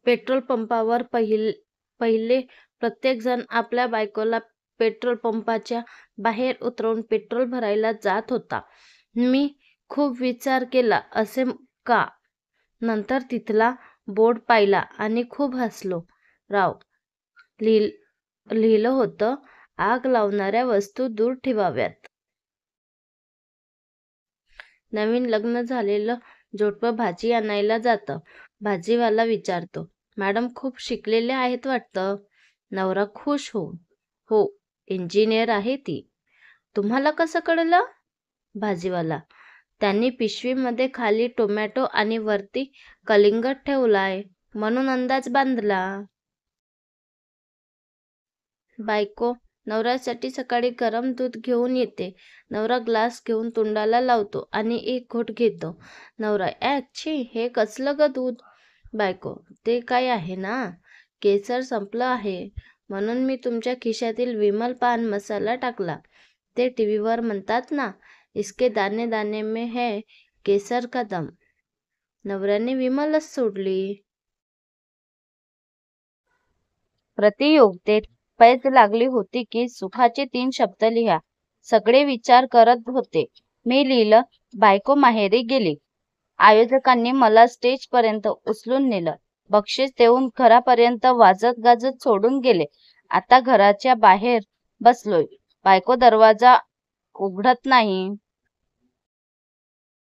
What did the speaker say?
Petrol पंपावर पहिले प्रत्येकजण आपल्या बायकोला पेट्रोल पंपाच्या बाहेर उतरवून पेट्रोल भरायला जात होता. मी खूप विचार केला असे का. नंतर तिथला बोर्ड पाहिला आणि खूप हसलो. राव, लिहिलं होतं, आग लावणाऱ्या वस्तू दूर ठेवाव्यात. नवीन लग्न झालेलं जोडपं भाजी आणायला जातं. भाजीवाला विचारतो, मॅडम खूप शिकलेल्या आहेत वाटतं. नवरा खुश होऊन, हो, इंजिनियर आहे ती. तुम्हाला कसं कळलं? भाजीवाला, त्यांनी पिशवीमध्ये खाली टोमॅटो आणि वरती कलिंगड ठेवलाय म्हणून अंदाज बांधला. बायको नवऱ्यासाठी सकाळी गरम दूध घेऊन येते. नवरा ग्लास घेऊन तोंडाला लावतो आणि एक घोट घेतो. नवरा, छी, हे कसलं ग दूध. बायको, ते काय आहे ना, केसर संपलं आहे म्हणून मी तुमच्या खिशातील विमल पान मसाला टाकला. ते टीव्हीवर म्हणतात ना, इसके दाने दाने में है केसर का दम. नवऱ्याने विमलच सोडली. प्रतियोगितेत पैज लागली होती की सुखाचे 3 शब्द लिहा. सगळे विचार करत होते. मी लिहिलं, बायको माहेरी गेली. आयोजकांनी मला स्टेजपर्यंत उचलून नेलं. बक्षीस देऊन घरापर्यंत वाजत गाजत सोडून गेले. आता घराच्या बाहेर बसलोय. बायको दरवाजा उघडत नाही.